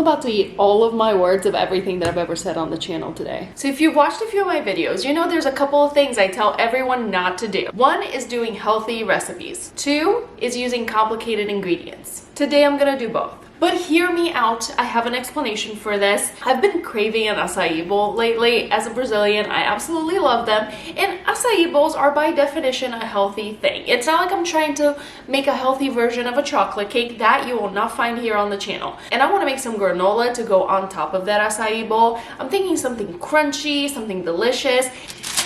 about to eat all of my words of everything that I've ever said on the channel today. So if you've watched a few of my videos, you know there's a couple of things I tell everyone not to do. One is doing healthy recipes. Two is using complicated ingredients. Today I'm gonna do both. But hear me out, I have an explanation for this. I've been craving an acai bowl lately. As a Brazilian, I absolutely love them. And acai bowls are by definition a healthy thing. It's not like I'm trying to make a healthy version of a chocolate cake. That you will not find here on the channel. And I want to make some granola to go on top of that acai bowl. I'm thinking something crunchy, something delicious.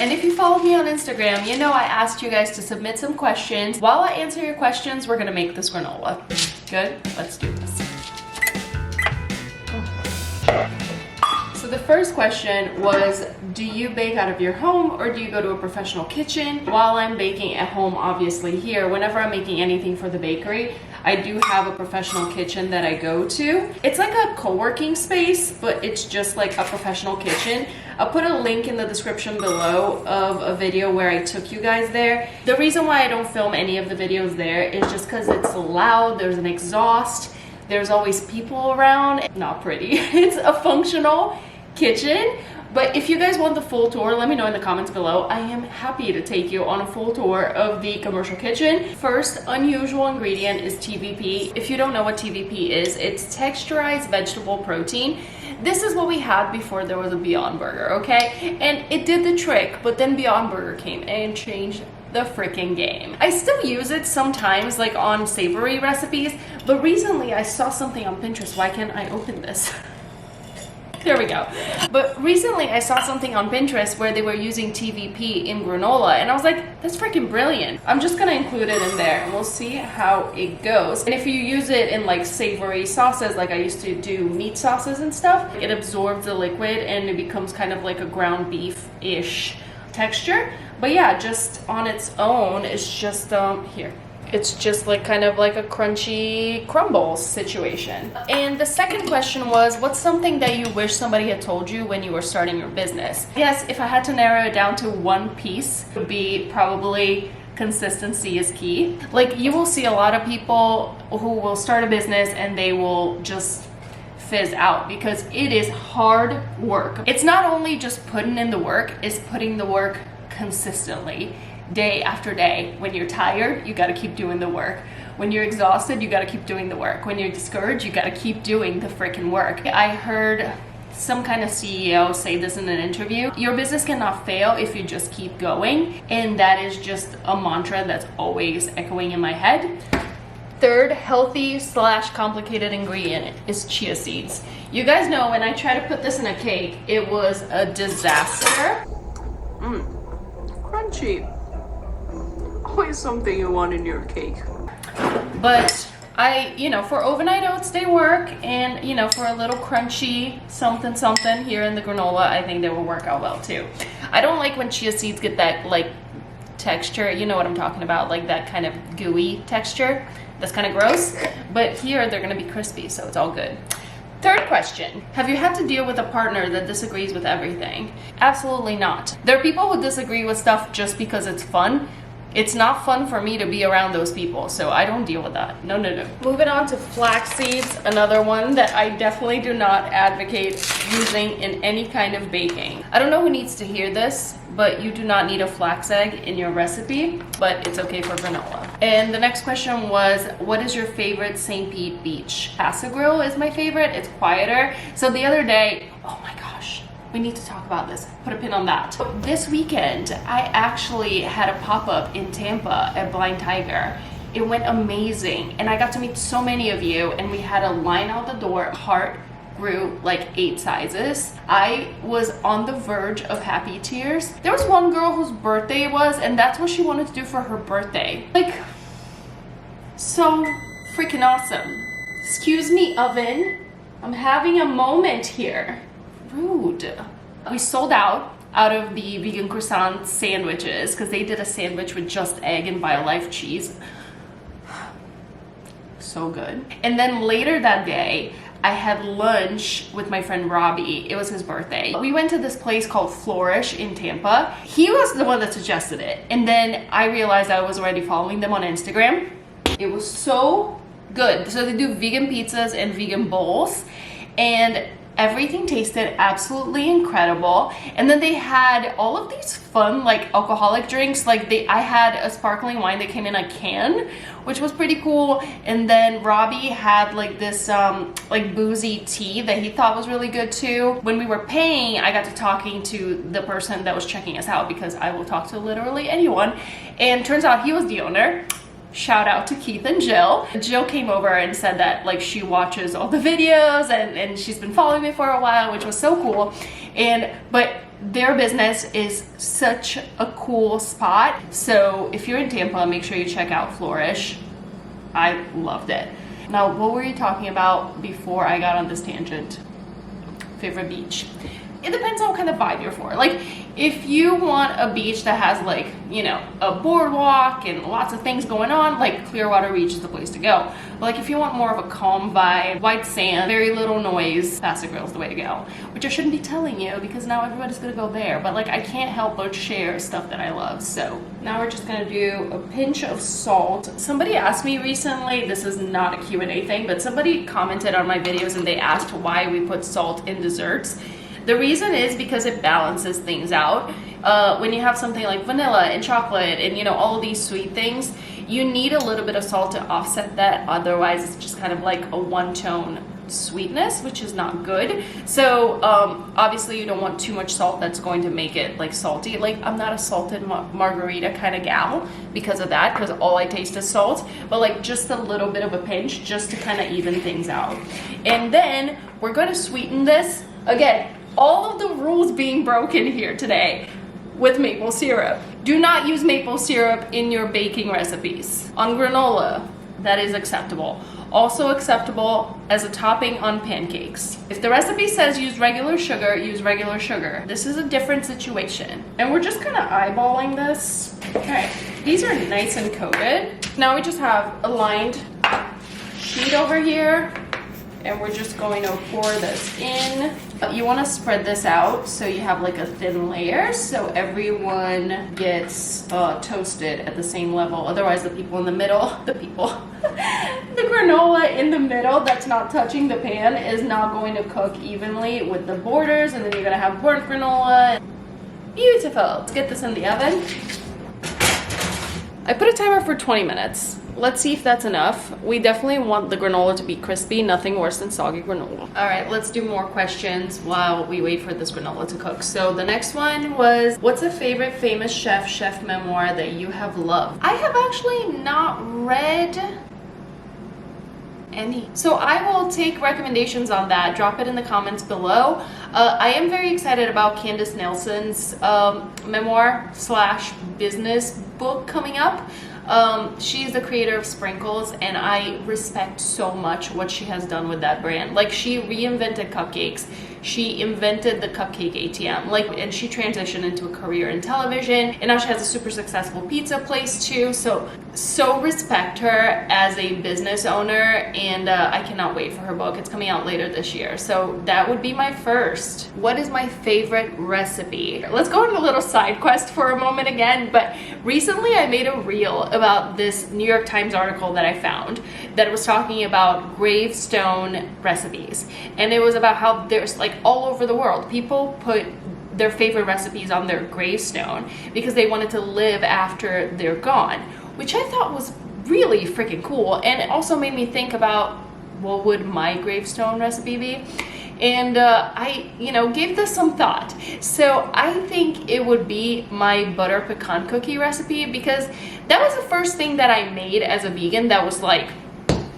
And if you follow me on Instagram, you know I asked you guys to submit some questions. While I answer your questions, we're gonna make this granola. Good? Let's do this. So the first question was, do you bake out of your home or do you go to a professional kitchen? While I'm baking at home, obviously here, whenever I'm making anything for the bakery, I do have a professional kitchen that I go to. It's like a co-working space, but it's just like a professional kitchen. I'll put a link in the description below of a video where I took you guys there. The reason why I don't film any of the videos there is just because it's loud, there's an exhaust, there's always people around. Not pretty. It's a functional kitchen. But if you guys want the full tour, let me know in the comments below. I am happy to take you on a full tour of the commercial kitchen. First unusual ingredient is TVP. If you don't know what TVP is, it's texturized vegetable protein. This is what we had before there was a Beyond Burger, okay? And it did the trick, but then Beyond Burger came and changed the freaking game. I still use it sometimes, like on savory recipes, but recently I saw something on Pinterest. Why can't I open this? There we go. But recently I saw something on Pinterest where they were using TVP in granola, and I was like, that's freaking brilliant. I'm just gonna include it in there and we'll see how it goes. And if you use it in like savory sauces, like I used to do meat sauces and stuff, it absorbs the liquid and it becomes kind of like a ground beef-ish texture. But yeah, just on its own, it's just here. It's just like kind of like a crunchy crumble situation. And the second question was, what's something that you wish somebody had told you when you were starting your business? Yes, if I had to narrow it down to one piece, it would be probably consistency is key. Like, you will see a lot of people who will start a business and they will just fizz out because it is hard work. It's not only just putting in the work, it's putting the work consistently, day after day. When you're tired, you got to keep doing the work. When you're exhausted, you got to keep doing the work. When you're discouraged, you got to keep doing the freaking work. I heard some kind of CEO say this in an interview. Your business cannot fail if you just keep going. And that is just a mantra that's always echoing in my head. Third healthy / complicated ingredient is chia seeds. You guys know when I tried to put this in a cake, it was a disaster. Crunchy. Always something you want in your cake. But for overnight oats they work, and for a little crunchy something here in the granola, I think they will work out well too. I don't like when chia seeds get that like texture, you know what I'm talking about, like that kind of gooey texture. That's kind of gross, but here they're gonna be crispy, so it's all good. Third question, have you had to deal with a partner that disagrees with everything? Absolutely not. There are people who disagree with stuff just because it's fun. It's not fun for me to be around those people, so I don't deal with that. No. Moving on to flax seeds, another one that I definitely do not advocate using in any kind of baking. I don't know who needs to hear this, but you do not need a flax egg in your recipe, but it's okay for granola. And the next question was, what is your favorite St. Pete beach? Casa Grill is my favorite. It's quieter. So the other day, oh my gosh, we need to talk about this. Put a pin on that. This weekend, I actually had a pop-up in Tampa at Blind Tiger. It went amazing, and I got to meet so many of you, and we had a line out the door. Heart grew like 8 sizes. I was on the verge of happy tears. There was one girl whose birthday it was, and that's what she wanted to do for her birthday. Like, so freaking awesome. Excuse me, oven. I'm having a moment here. Rude. We sold out of the vegan croissant sandwiches because they did a sandwich with just egg and BioLife cheese. So good. And then later that day, I had lunch with my friend Robbie. It was his birthday. We went to this place called Flourish in Tampa. He was the one that suggested it. And then I realized I was already following them on Instagram. It was so good. So they do vegan pizzas and vegan bowls. and everything tasted absolutely incredible. And then they had all of these fun like alcoholic drinks. Like I had a sparkling wine that came in a can, which was pretty cool. And then Robbie had like this like boozy tea that he thought was really good too. When we were paying, I got to talking to the person that was checking us out, because I will talk to literally anyone. And turns out he was the owner. Shout out to Keith and Jill. Jill came over and said that like she watches all the videos and she's been following me for a while, which was so cool. But their business is such a cool spot. So if you're in Tampa, make sure you check out Flourish. I loved it. Now, what were you talking about before I got on this tangent? Favorite beach. It depends on what kind of vibe you're for. Like, if you want a beach that has like, you know, a boardwalk and lots of things going on, like Clearwater Beach is the place to go. But like if you want more of a calm vibe, white sand, very little noise, Paso Grill is the way to go. Which I shouldn't be telling you, because now everybody's gonna go there. But like I can't help but share stuff that I love. So now we're just gonna do a pinch of salt. Somebody asked me recently, this is not a Q&A thing, but somebody commented on my videos and they asked why we put salt in desserts. The reason is because it balances things out. When you have something like vanilla and chocolate and, you know, all these sweet things, you need a little bit of salt to offset that. Otherwise, it's just kind of like a one-tone sweetness, which is not good. So obviously you don't want too much salt that's going to make it like salty. Like I'm not a salted margarita kind of gal because of that, because all I taste is salt. But like just a little bit of a pinch just to kind of even things out. And then we're going to sweeten this. Again, all of the rules being broken here today with maple syrup. Do not use maple syrup in your baking recipes. On granola, that is acceptable. Also acceptable as a topping on pancakes. If the recipe says use regular sugar, use regular sugar. This is a different situation. And we're just kind of eyeballing this. Okay, these are nice and coated. Now we just have a lined sheet over here, and we're just going to pour this in. You want to spread this out so you have like a thin layer so everyone gets toasted at the same level. Otherwise the people in the middle, the granola in the middle that's not touching the pan is not going to cook evenly with the borders, and then you're gonna have burnt granola. Beautiful. Let's get this in the oven. I put a timer for 20 minutes. Let's see if that's enough. We definitely want the granola to be crispy, nothing worse than soggy granola. All right, let's do more questions while we wait for this granola to cook. So the next one was, what's a favorite famous chef memoir that you have loved? I have actually not read any. So I will take recommendations on that. Drop it in the comments below. I am very excited about Candace Nelson's memoir / business book coming up. She's the creator of Sprinkles, and I respect so much what she has done with that brand. Like, she reinvented cupcakes. She invented the cupcake ATM, and she transitioned into a career in television, and now she has a super successful pizza place too. So respect her as a business owner, and I cannot wait for her book. It's coming out later this year. So that would be my first. What is my favorite recipe? Let's go on a little side quest for a moment again, but recently I made a reel about this New York Times article that I found that was talking about gravestone recipes. And it was about how there's like all over the world, people put their favorite recipes on their gravestone because they wanted to live after they're gone, which I thought was really freaking cool. And it also made me think about, what would my gravestone recipe be? And I, gave this some thought. So I think it would be my butter pecan cookie recipe, because that was the first thing that I made as a vegan that was like,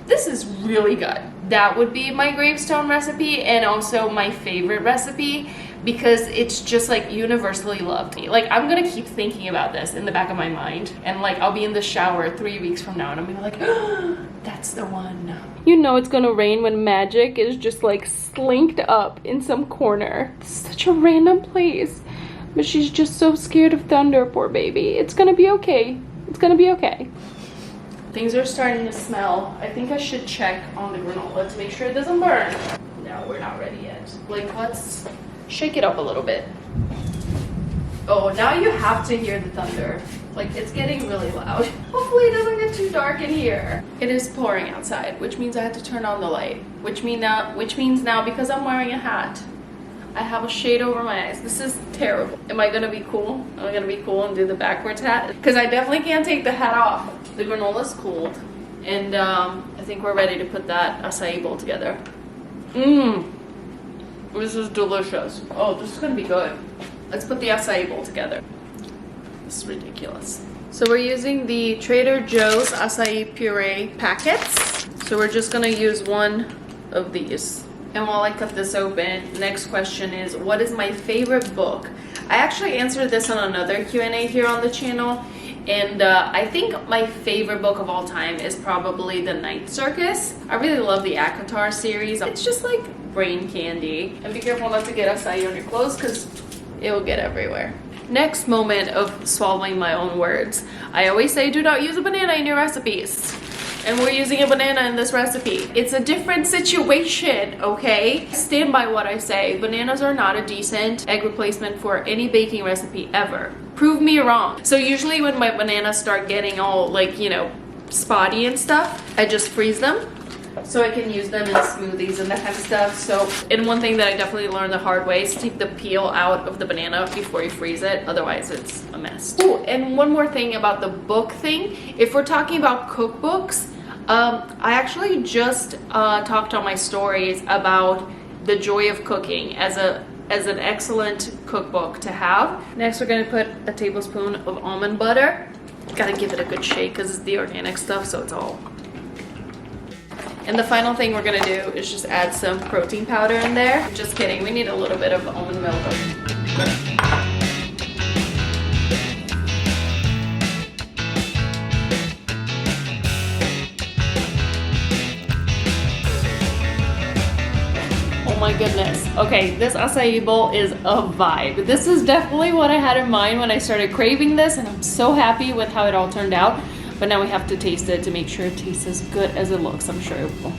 this is really good. That would be my gravestone recipe, and also my favorite recipe, because it's just like universally loved. Like, I'm gonna keep thinking about this in the back of my mind, and like I'll be in the shower 3 weeks from now and I'm gonna be like, oh, that's the one. You know it's gonna rain when magic is just like slinked up in some corner. Such a random place, but she's just so scared of thunder, poor baby. It's gonna be okay. It's gonna be okay. Things are starting to smell. I think I should check on the granola to make sure it doesn't burn. No, we're not ready yet. Like, let's shake it up a little bit. Oh, now you have to hear the thunder. Like, it's getting really loud. Hopefully it doesn't get too too dark in here. It is pouring outside, which means I had to turn on the light. Which means now because I'm wearing a hat, I have a shade over my eyes. This is terrible. Am I gonna be cool? Am I gonna be cool and do the backwards hat? Because I definitely can't take the hat off. The granola's cooled. And I think we're ready to put that acai bowl together. This is delicious. Oh, this is gonna be good. Let's put the acai bowl together. This is ridiculous. So we're using the Trader Joe's acai puree packets. So we're just gonna use one of these. And while I cut this open, next question is, what is my favorite book? I actually answered this on another Q&A here on the channel. And I think my favorite book of all time is probably The Night Circus. I really love the ACAI series. It's just like brain candy. And be careful not to get acai on your clothes because it will get everywhere. Next moment of swallowing my own words. I always say do not use a banana in your recipes. And we're using a banana in this recipe. It's a different situation, okay? Stand by what I say. Bananas are not a decent egg replacement for any baking recipe ever. Prove me wrong. So usually when my bananas start getting all like, you know, spotty and stuff, I just freeze them so I can use them in smoothies and that kind of stuff. So, and one thing that I definitely learned the hard way is to take the peel out of the banana before you freeze it. Otherwise it's a mess. Oh, and one more thing about the book thing. If we're talking about cookbooks, I actually just talked on my stories about the joy of cooking as an excellent cookbook to have. Next, we're gonna put a tablespoon of almond butter. Gotta give it a good shake because it's the organic stuff, so it's all. And the final thing we're gonna do is just add some protein powder in there. Just kidding, we need a little bit of almond milk. Oh my goodness. Okay, this acai bowl is a vibe. This is definitely what I had in mind when I started craving this, and I'm so happy with how it all turned out. But now we have to taste it to make sure it tastes as good as it looks. I'm sure it will.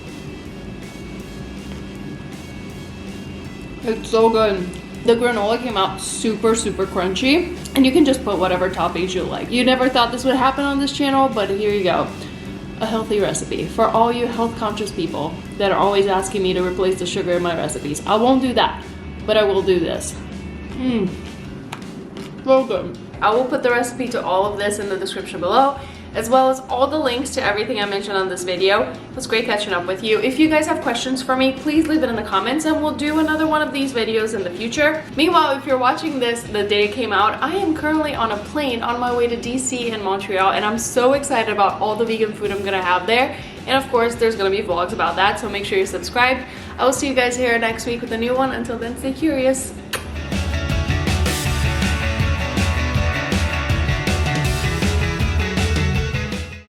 It's so good. The granola came out super, super crunchy, and you can just put whatever toppings you like. You never thought this would happen on this channel, but here you go. A healthy recipe for all you health conscious people that are always asking me to replace the sugar in my recipes. I won't do that, but I will do this. So good. I will put the recipe to all of this in the description below, as well as all the links to everything I mentioned on this video. It was great catching up with you. If you guys have questions for me, please leave it in the comments and we'll do another one of these videos in the future. Meanwhile, if you're watching this the day it came out, I am currently on a plane on my way to DC and Montreal, and I'm so excited about all the vegan food I'm gonna have there. And of course, there's gonna be vlogs about that, so make sure you're subscribed. I will see you guys here next week with a new one. Until then, stay curious.